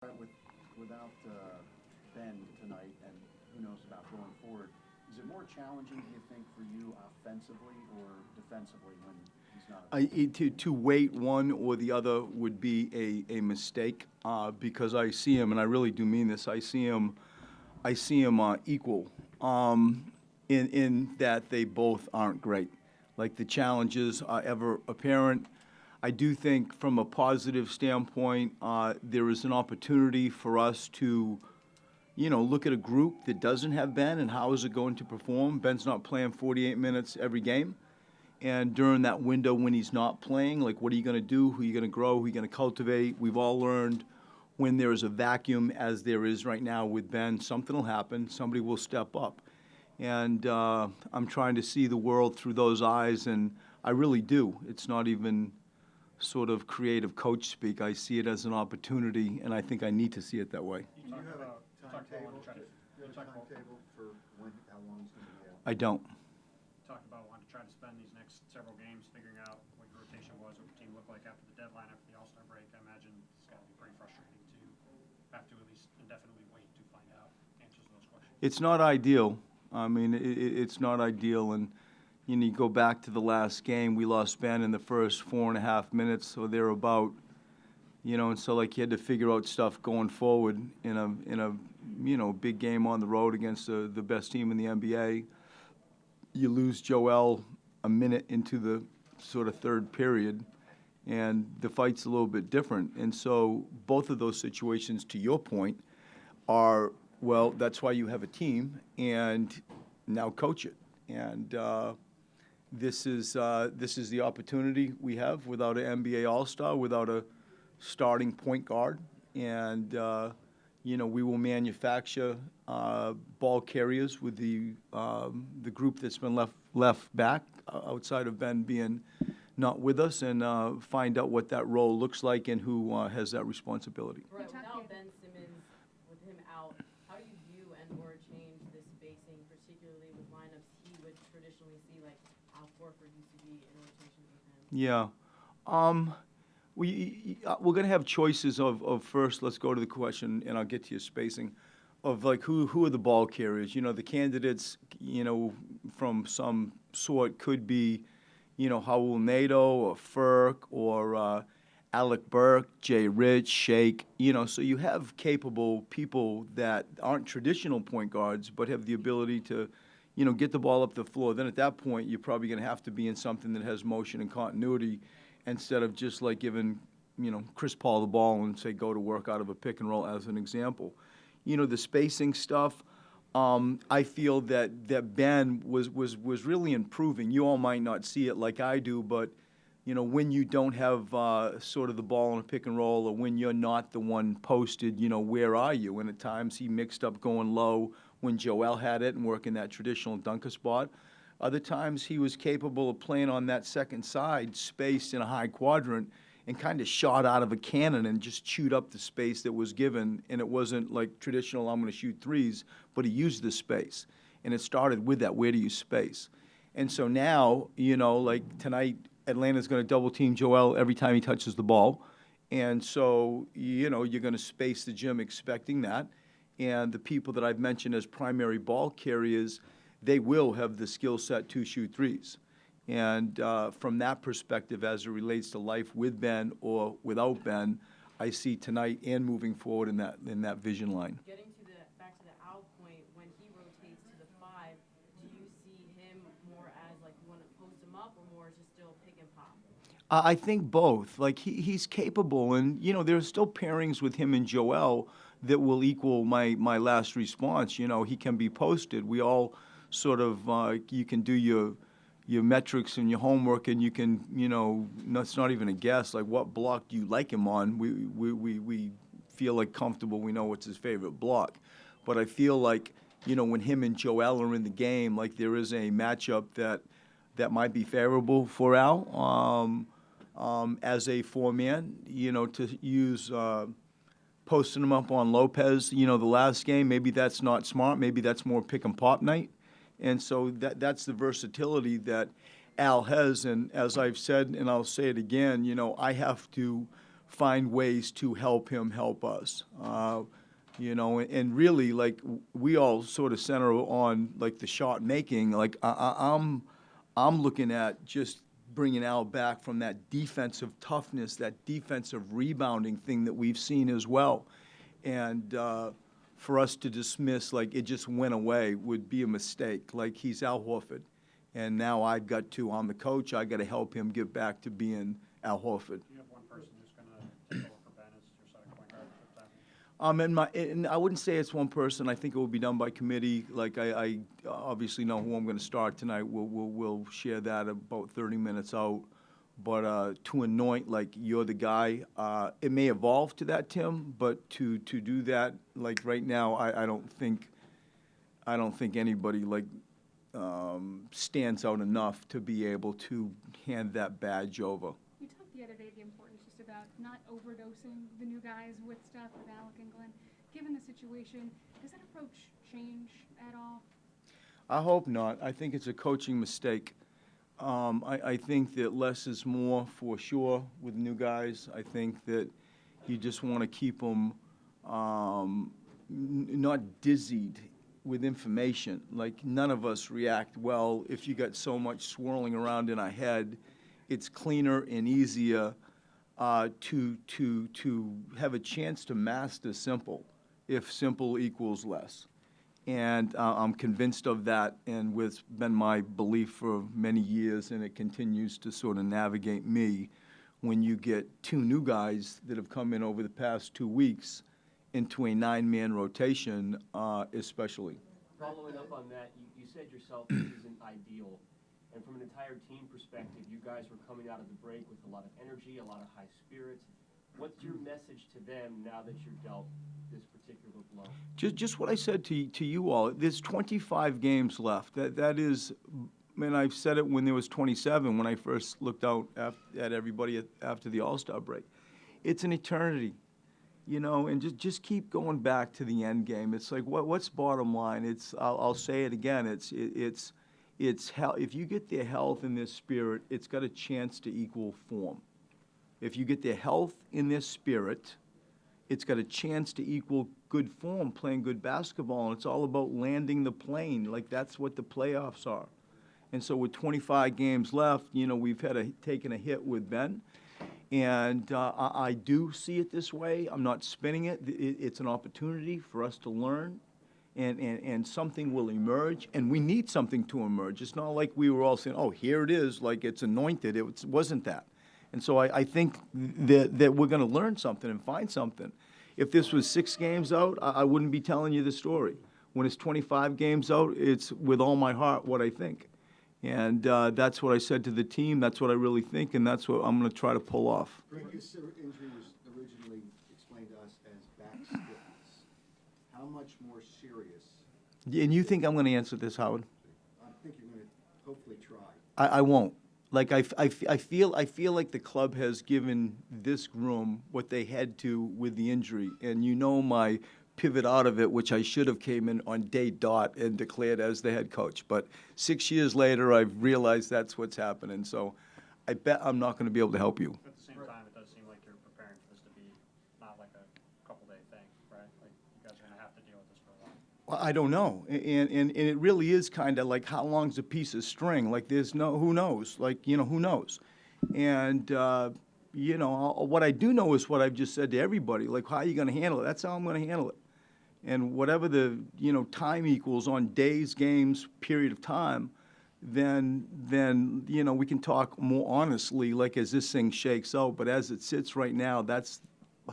With without Ben tonight, and who knows about going forward, is it more challenging, do you think, for you offensively or defensively when he's not? To wait one or the other would be a mistake because I see him, and I really do mean this. I see him equal in that they both aren't great. Like the challenges are ever apparent. I do think, from a positive standpoint, there is an opportunity for us to, look at a group that doesn't have Ben and how is it going to perform. Ben's not playing 48 minutes every game. And during that window when he's not playing, like, what are you going to do? Who are you going to grow? Who are you going to cultivate? We've all learned when there is a vacuum, as there is right now with Ben, something will happen. Somebody will step up. And I'm trying to see the world through those eyes, and I really do. It's not even sort of creative coach speak. I see it as an opportunity, and I think I need to see it that way. Do you have a timetable for how long he's going to be out? I don't. Talked about wanting to try to spend these next several games figuring out what your rotation was, what your team looked like after the deadline, after the All-Star break. I imagine it's got to be pretty frustrating to have to at least indefinitely wait to find out answers to those questions. It's not ideal. I mean, it's not ideal, and you go back to the last game, we lost Ben in the first 4.5 minutes, or thereabout, and so like you had to figure out stuff going forward in a big game on the road against the best team in the NBA. You lose Joel a minute into the sort of third period, and the fight's a little bit different. And so both of those situations, to your point, are, well, that's why you have a team, and now coach it. And this is the opportunity we have without an NBA All-Star, without a starting point guard, and we will manufacture ball carriers with the group that's been left back outside of Ben being not with us, and find out what that role looks like and who has that responsibility. Right, without Ben Simmons, with him out, how do you view and/or change this spacing, particularly with lineups he would traditionally see, like Al Horford used to be in rotation with him? Yeah. We're going to have choices of first, let's go to the question, and I'll get to your spacing, of like who are the ball carriers. The candidates, from some sort could be, Raul Nato or Ferk or Alec Burke, Jay Rich, Shake, so you have capable people that aren't traditional point guards but have the ability to, get the ball up the floor. Then at that point, you're probably going to have to be in something that has motion and continuity instead of just like giving, Chris Paul the ball and say go to work out of a pick and roll as an example. The spacing stuff, I feel that Ben was really improving. You all might not see it like I do, but when you don't have sort of the ball in a pick and roll, or when you're not the one posted, where are you? And at times he mixed up going low when Joel had it and working that traditional dunker spot. Other times he was capable of playing on that second side, spaced in a high quadrant, and kind of shot out of a cannon and just chewed up the space that was given. And it wasn't like traditional, I'm going to shoot threes, but he used the space. And it started with that, where do you space? And so now, like tonight, Atlanta's going to double team Joel every time he touches the ball. And so, you're going to space the gym expecting that. And the people that I've mentioned as primary ball carriers, they will have the skill set to shoot threes. And from that perspective, as it relates to life with Ben or without Ben, I see tonight and moving forward in that vision line. Getting back to the Al point, when he rotates to the 5, do you see him more as like you want to post him up, or more just still pick and pop? I think both. Like he's capable, and there's still pairings with him and Joel that will equal my last response. He can be posted. We all sort of you can do your metrics and your homework, and you can it's not even a guess. Like, what block do you like him on? We feel like comfortable. We know what's his favorite block, but I feel like when him and Joel are in the game, like there is a matchup that might be favorable for Al as a 4-man. To use. Posting him up on Lopez, the last game, maybe that's not smart. Maybe that's more pick and pop night. And so that's the versatility that Al has. And as I've said, and I'll say it again, I have to find ways to help him help us. You know, and really, like, we all sort of center on, like, the shot making. Like, I'm looking at just bringing Al back from that defensive toughness, that defensive rebounding thing that we've seen as well. And for us to dismiss, like, it just went away would be a mistake. Like, he's Al Horford. And now I'm the coach, I got to help him get back to being Al Horford. You have one person who's going to take over for Ben as your starting point guard for the time. And I wouldn't say it's one person. I think it will be done by committee. Like, I obviously know who I'm going to start tonight. We'll share that about 30 minutes out. But to anoint, like, you're the guy, it may evolve to that, Tim. But to do that, like, right now, I don't think anybody, like, stands out enough to be able to hand that badge over. You talked the other day the importance just about not overdosing the new guys with stuff with Alec and Glenn. Given the situation, does that approach change at all? I hope not. I think it's a coaching mistake. I think that less is more for sure with new guys. I think that you just want to keep them not dizzied with information. Like, none of us react well if you got so much swirling around in our head. It's cleaner and easier to have a chance to master simple, if simple equals less. And I'm convinced of that, and it's been my belief for many years, and it continues to sort of navigate me when you get two new guys that have come in over the past 2 weeks into a 9-man rotation, especially. Following up on that, you said yourself this isn't ideal. And from an entire team perspective, you guys were coming out of the break with a lot of energy, a lot of high spirits. What's your message to them now that you're dealt this particular blow? Just what I said to you all. There's 25 games left. That is, and I've said it when there was 27 when I first looked out at everybody after the All-Star break. It's an eternity. You know, and just keep going back to the end game. It's like, what's bottom line? It's I'll say it again. It's health. If you get their health and their spirit, it's got a chance to equal form. If you get their health in their spirit, it's got a chance to equal good form, playing good basketball. And it's all about landing the plane. Like, that's what the playoffs are. And so with 25 games left, you know, we've taken a hit with Ben. And I do see it this way. I'm not spinning it. It's an opportunity for us to learn, and something will emerge, and we need something to emerge. It's not like we were all saying, oh, here it is, like it's anointed. It wasn't that. And so I think that we're going to learn something and find something. If this was 6 games out, I wouldn't be telling you the story. When it's 25 games out, it's with all my heart what I think. And that's what I said to the team. That's what I really think, and that's what I'm going to try to pull off. Greg, this injury was originally explained to us as back stiffness. How much more serious? And you think I'm going to answer this, Howard? I think you're going to hopefully try. I won't. Like, I feel like the club has given this room what they had to with the injury. And you know my pivot out of it, which I should have came in on day dot and declared as the head coach. But 6 years later, I've realized that's what's happening. So I bet I'm not going to be able to help you. At the same time, it does seem like you're preparing for this to be not like a couple-day thing, right? Like, you guys are going to have to deal with this for a while. Well, I don't know. And it really is kind of like, how long's a piece of string? Like, who knows? Like, you know, who knows? And, you know, what I do know is what I've just said to everybody. Like, how are you going to handle it? That's how I'm going to handle it. And whatever the, you know, time equals on days, games, period of time, then you know, we can talk more honestly, like, as this thing shakes out. But as it sits right now, that's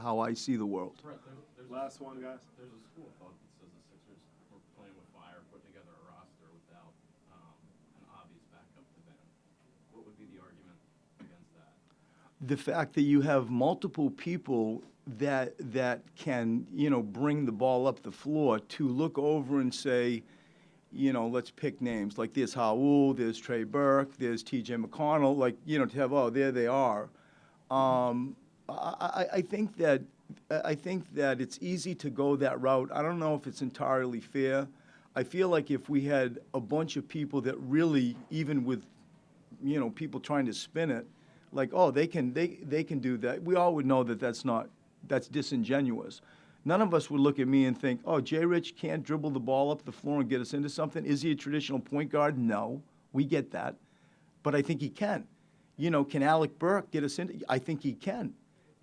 how I see the world. Brett, Last one, guys. there's a school of thought that says the Sixers were playing with fire, put together a roster without an obvious backup to Ben. What would be the argument against that? The fact that you have multiple people that can, you know, bring the ball up the floor to look over and say, you know, let's pick names. Like, there's Howell, there's Trey Burke, there's T.J. McConnell. Like, you know, to have, oh, there they are. I think that it's easy to go that route. I don't know if it's entirely fair. I feel like if we had a bunch of people that really, even with, you know, people trying to spin it, like, oh, they can do that. We all would know that that's disingenuous. None of us would look at me and think, oh, Jay Rich can't dribble the ball up the floor and get us into something. Is he a traditional point guard? No, we get that. But I think he can. You know, can Alec Burke get us into? I think he can.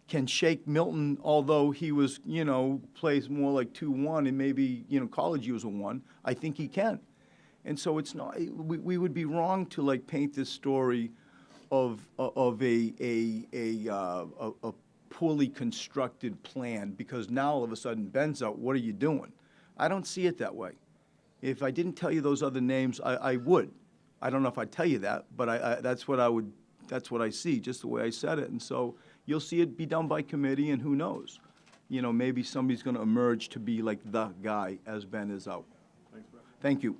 Can Shake Milton, although he was, you know, plays more like 2-1 and maybe, you know, college he was a 1, I think he can. And so it's not, we would be wrong to like paint this story of a poorly constructed plan because now all of a sudden Ben's out, what are you doing? I don't see it that way. If I didn't tell you those other names, I would. I don't know if I'd tell you that, but that's what I see, just the way I said it. And so you'll see it be done by committee, and who knows? You know, maybe somebody's going to emerge to be like the guy as Ben is out. Thanks, Brett. Thank you.